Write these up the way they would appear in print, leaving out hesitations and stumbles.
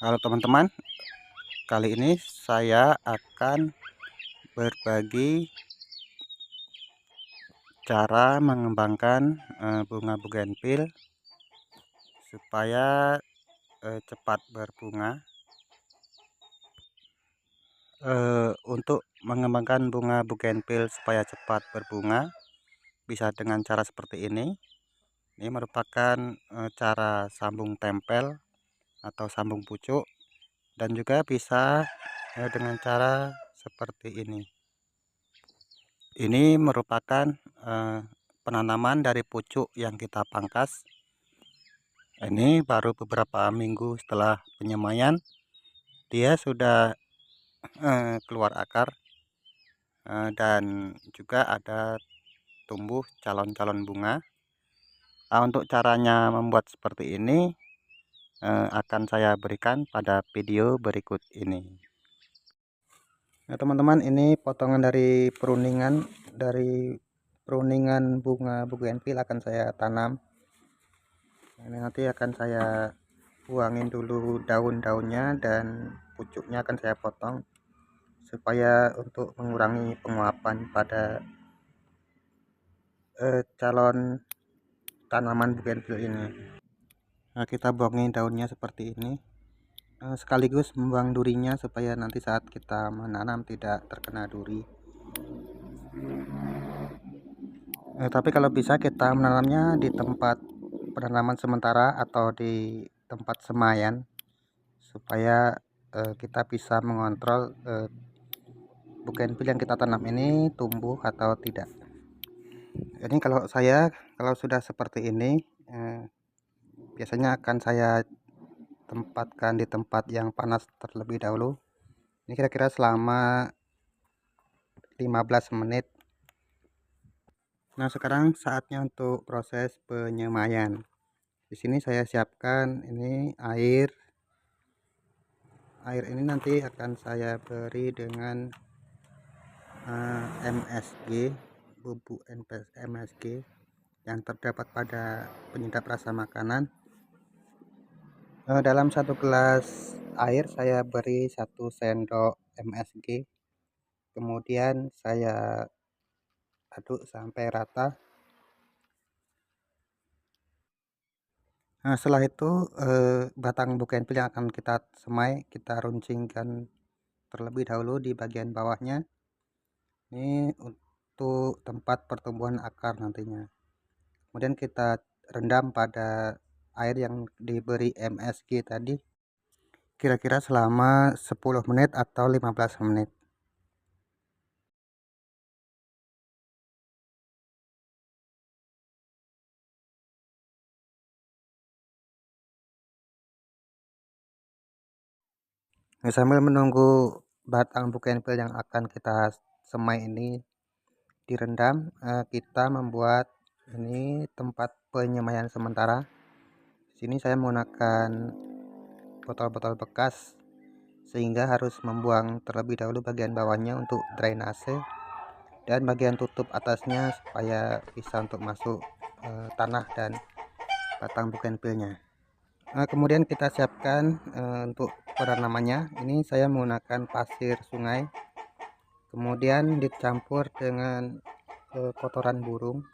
Halo teman-teman, kali ini saya akan berbagi cara mengembangkan bunga bugenvil supaya cepat berbunga. Untuk mengembangkan bunga bugenvil supaya cepat berbunga bisa dengan cara seperti ini. Ini merupakan cara sambung tempel atau sambung pucuk, dan juga bisa dengan cara seperti ini. Ini merupakan penanaman dari pucuk yang kita pangkas. Ini baru beberapa minggu setelah penyemaian, dia sudah keluar akar dan juga ada tumbuh calon-calon bunga. Nah, untuk caranya membuat seperti ini akan saya berikan pada video berikut ini. Nah, teman-teman, ini potongan dari peruningan bunga bugenvil akan saya tanam. Ini nanti akan saya buangin dulu daun-daunnya dan pucuknya akan saya potong supaya untuk mengurangi penguapan pada calon tanaman bugenvil ini. Nah, kita buangin daunnya seperti ini, sekaligus membuang durinya supaya nanti saat kita menanam tidak terkena duri. Tapi kalau bisa kita menanamnya di tempat penanaman sementara atau di tempat semaian supaya kita bisa mengontrol bugenvil yang kita tanam ini tumbuh atau tidak. Ini kalau sudah seperti ini biasanya akan saya tempatkan di tempat yang panas terlebih dahulu. Ini kira-kira selama 15 menit. Nah, sekarang saatnya untuk proses penyemaian. Di sini saya siapkan ini air. Air ini nanti akan saya beri dengan MSG, bubuk MSG yang terdapat pada penyedap rasa makanan. Dalam satu gelas air saya beri 1 sendok MSG, kemudian saya aduk sampai rata. Nah, setelah itu batang bugenvil yang akan kita semai kita runcingkan terlebih dahulu di bagian bawahnya. Ini untuk tempat pertumbuhan akar nantinya. Kemudian kita rendam pada air yang diberi MSG tadi kira-kira selama 10 menit atau 15 menit. Nah, sambil menunggu batang bugenvil yang akan kita semai ini direndam, kita membuat ini tempat penyemaian sementara. Di sini saya menggunakan botol-botol bekas sehingga harus membuang terlebih dahulu bagian bawahnya untuk drainase dan bagian tutup atasnya supaya bisa untuk masuk tanah dan batang bugenvilnya. Kemudian kita siapkan untuk penanamannya. Ini saya menggunakan pasir sungai, kemudian dicampur dengan kotoran burung.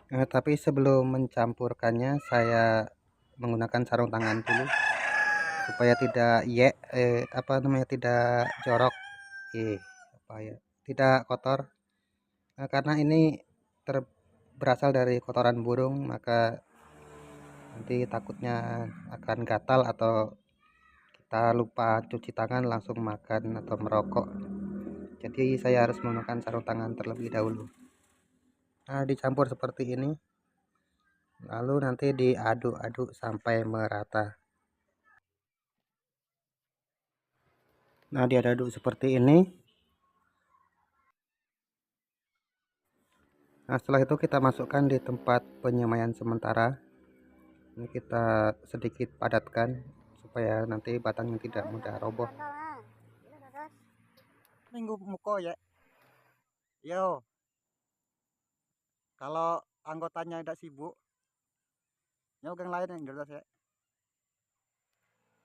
Tapi sebelum mencampurkannya saya menggunakan sarung tangan dulu supaya tidak tidak jorok, tidak kotor. Karena ini berasal dari kotoran burung, maka nanti takutnya akan gatal atau kita lupa cuci tangan langsung makan atau merokok. Jadi saya harus menggunakan sarung tangan terlebih dahulu. Nah, dicampur seperti ini, lalu nanti diaduk-aduk sampai merata. Nah, diaduk seperti ini. Nah, setelah itu kita masukkan di tempat penyemaian sementara. Ini kita sedikit padatkan supaya nanti batangnya tidak mudah roboh. Minggu muko ya. Yo, kalau anggotanya tidak sibuk, nyoba yang lain yang jelas ya.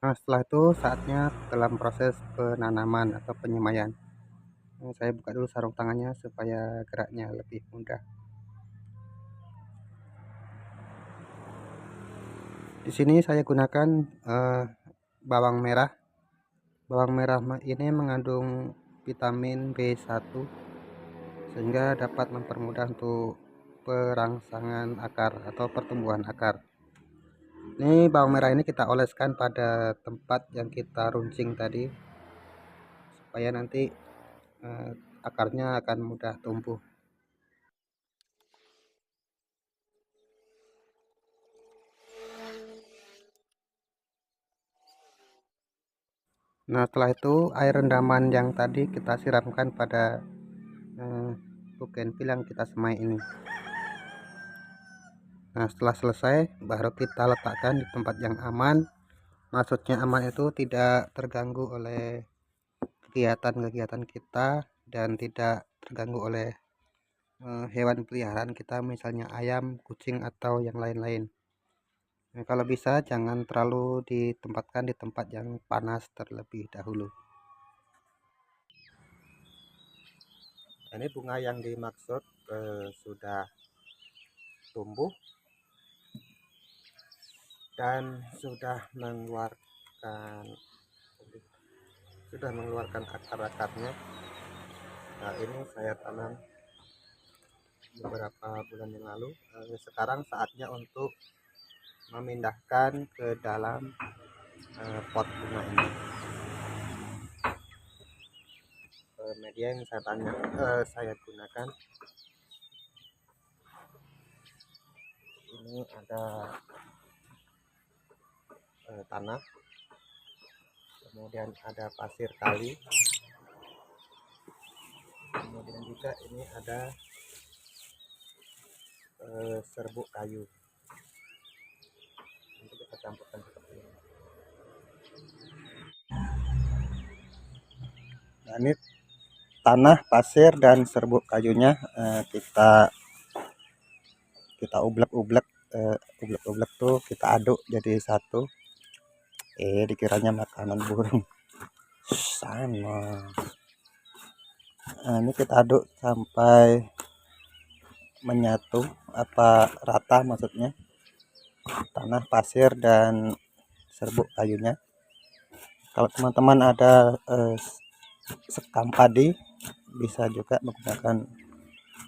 Nah, setelah itu saatnya dalam proses penanaman atau penyemaian. Saya buka dulu sarung tangannya supaya geraknya lebih mudah. Di sini saya gunakan bawang merah. Bawang merah ini mengandung vitamin B1 sehingga dapat mempermudah untuk perangsangan akar atau pertumbuhan akar. Ini bawang merah ini kita oleskan pada tempat yang kita runcing tadi supaya nanti eh, akarnya akan mudah tumbuh. Nah, setelah itu air rendaman yang tadi kita siramkan pada bugenvil yang kita semai ini. Nah, setelah selesai baru kita letakkan di tempat yang aman. Maksudnya aman itu tidak terganggu oleh kegiatan-kegiatan kita dan tidak terganggu oleh hewan peliharaan kita, misalnya ayam, kucing atau yang lain-lain. Nah, kalau bisa jangan terlalu ditempatkan di tempat yang panas terlebih dahulu. Ini bunga yang dimaksud sudah tumbuh dan sudah mengeluarkan akar-akarnya. Nah, ini saya tanam beberapa bulan yang lalu. Sekarang saatnya untuk memindahkan ke dalam pot bunga ini. Media yang saya gunakan ini ada tanah, kemudian ada pasir kali, kemudian juga ini ada serbuk kayu. Nanti kita campurkan seperti ini. Nah, ini tanah, pasir dan serbuk kayunya kita ublek-ublek, ublek-ublek tuh kita aduk jadi satu. Dikiranya makanan burung. Sama. Nah, ini kita aduk sampai menyatu, apa rata maksudnya, tanah, pasir dan serbuk kayunya. Kalau teman-teman ada sekam padi, bisa juga menggunakan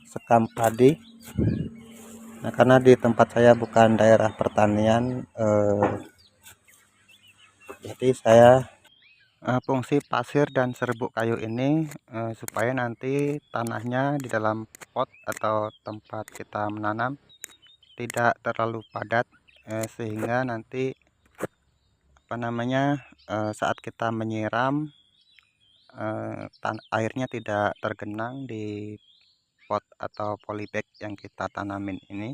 sekam padi. Nah, karena di tempat saya bukan daerah pertanian, jadi saya fungsi pasir dan serbuk kayu ini supaya nanti tanahnya di dalam pot atau tempat kita menanam tidak terlalu padat, sehingga nanti saat kita menyiram airnya tidak tergenang di pot atau polybag yang kita tanamin ini.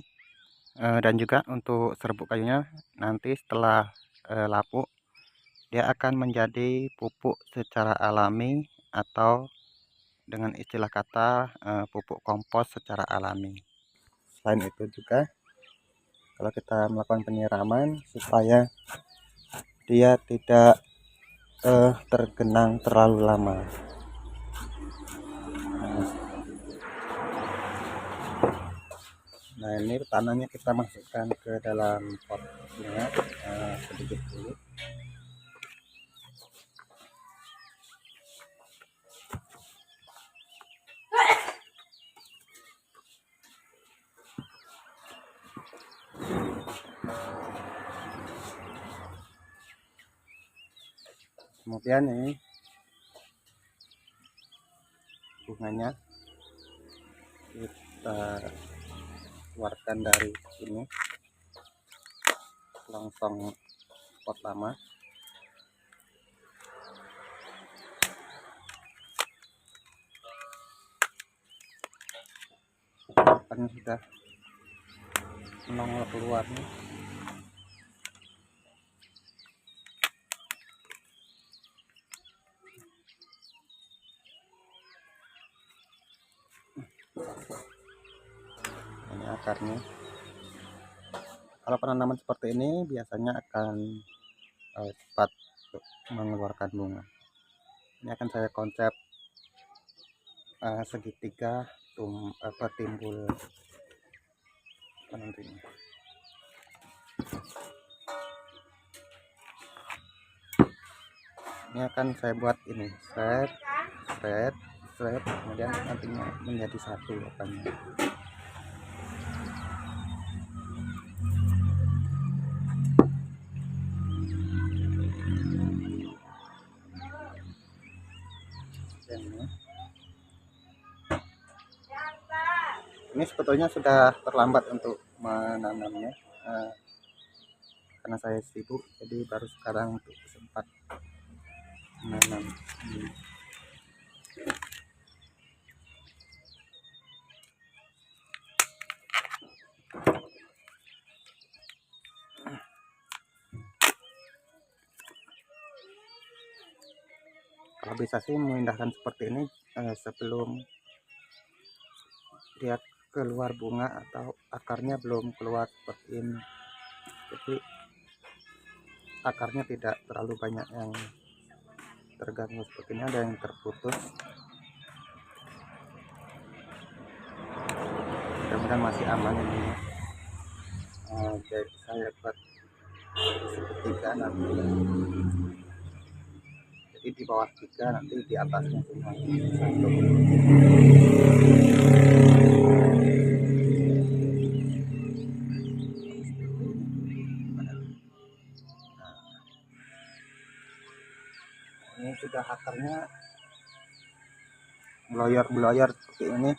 Dan juga untuk serbuk kayunya nanti setelah lapuk dia akan menjadi pupuk secara alami atau dengan istilah kata pupuk kompos secara alami. Selain itu juga kalau kita melakukan penyiraman supaya dia tidak tergenang terlalu lama. Nah, ini tanahnya kita masukkan ke dalam potnya sedikit dulu. Kemudian ini bunganya kita keluarkan dari sini, longsong pot lama. Kan sudah menongol keluar nih. Ini akarnya. Kalau penanaman seperti ini biasanya akan cepat mengeluarkan bunga. Ini akan saya konsep segitiga timbul nantinya. Ini akan saya buat ini thread, kemudian nantinya menjadi satu akarnya. Ini sebetulnya sudah terlambat untuk menanamnya karena saya sibuk, jadi baru sekarang untuk sempat menanam. Kalau bisa sih memindahkan seperti ini sebelum dia keluar bunga atau akarnya belum keluar seperti ini, jadi akarnya tidak terlalu banyak yang terganggu. Seperti ini ada yang terputus, mudah-mudahan masih aman ini. Jadi saya buat segitiga nanti, jadi di bawah 3, nanti di atasnya cuma 1. Ini sudah akarnya beloyor seperti ini.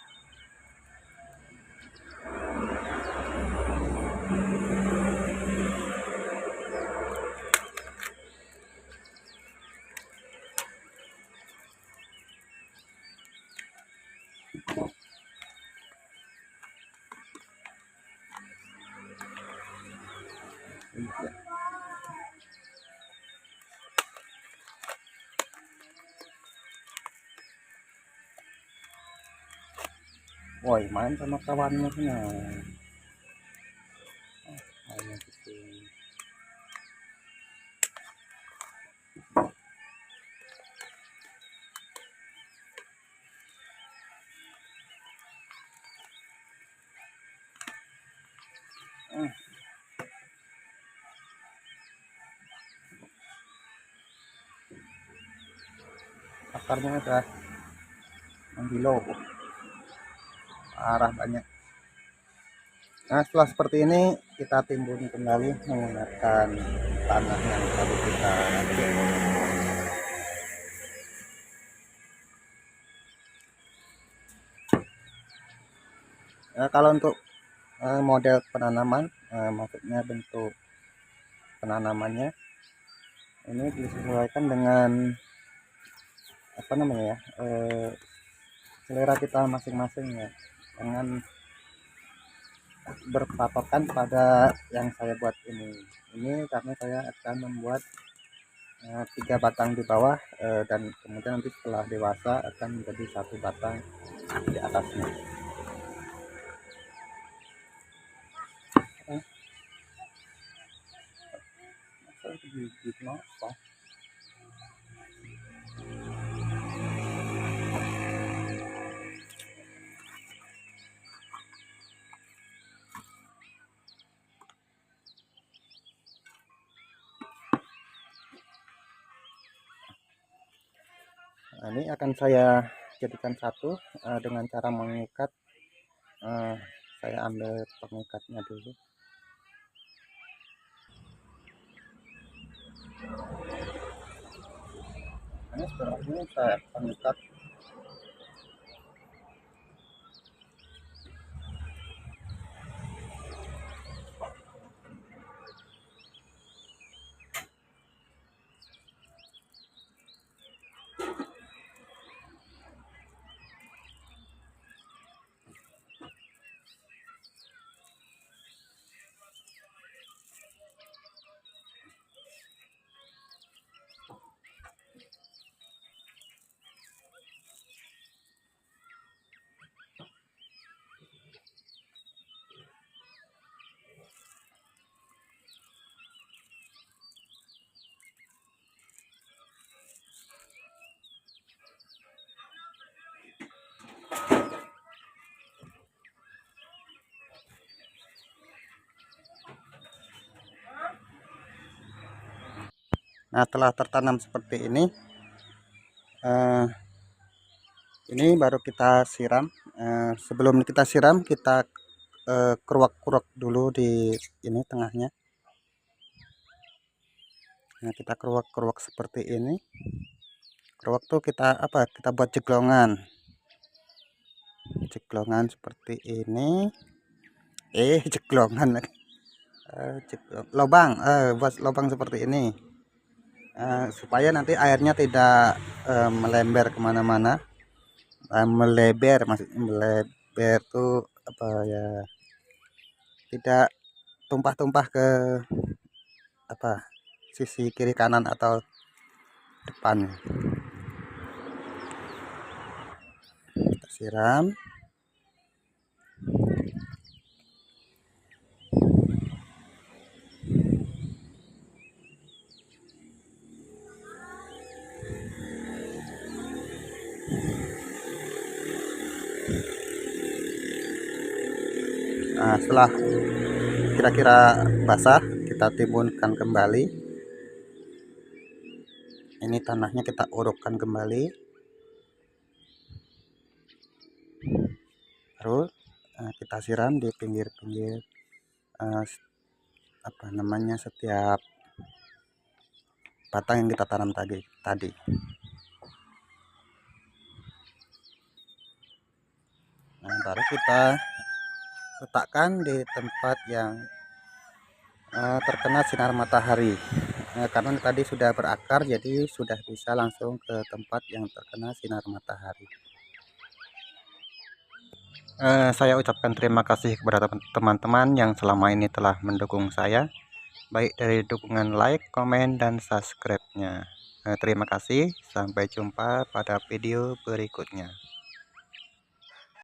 Woi, main sama kawannya sana. Main gitu. Akarnya udah menggilo, arah banyak. Nah, setelah seperti ini kita timbun kembali menggunakan tanah yang tadi kita timbun. Nah, kalau untuk model penanaman, maksudnya bentuk penanamannya ini disesuaikan dengan apa namanya ya, selera kita masing-masing ya, dengan berpatokan pada yang saya buat ini karena saya akan membuat 3 batang di bawah dan kemudian nanti setelah dewasa akan menjadi 1 batang di atasnya. Nah, ini akan saya jadikan satu dengan cara mengikat. Saya ambil pengikatnya dulu. Ini setelah ini saya pengikat. Nah, setelah tertanam seperti ini baru kita siram. Sebelum kita siram, kita keruak-keruak dulu di ini tengahnya. Nah, kita keruak-keruak seperti ini. Keruak tuh kita kita buat jeglongan seperti ini. Jeglongan lagi. Lubang, buat lubang seperti ini, supaya nanti airnya tidak melembar kemana-mana. Melebar tuh apa ya, tidak tumpah-tumpah ke sisi kiri kanan atau depan. Kita siram. Nah, setelah kira-kira basah, kita timbunkan kembali. Ini tanahnya kita urukkan kembali, terus kita siram di pinggir-pinggir setiap batang yang kita tanam tadi. Nah, baru kita letakkan di tempat yang terkena sinar matahari. Karena tadi sudah berakar, jadi sudah bisa langsung ke tempat yang terkena sinar matahari. Saya ucapkan terima kasih kepada teman-teman yang selama ini telah mendukung saya, baik dari dukungan like, komen, dan subscribe-nya. Terima kasih, sampai jumpa pada video berikutnya.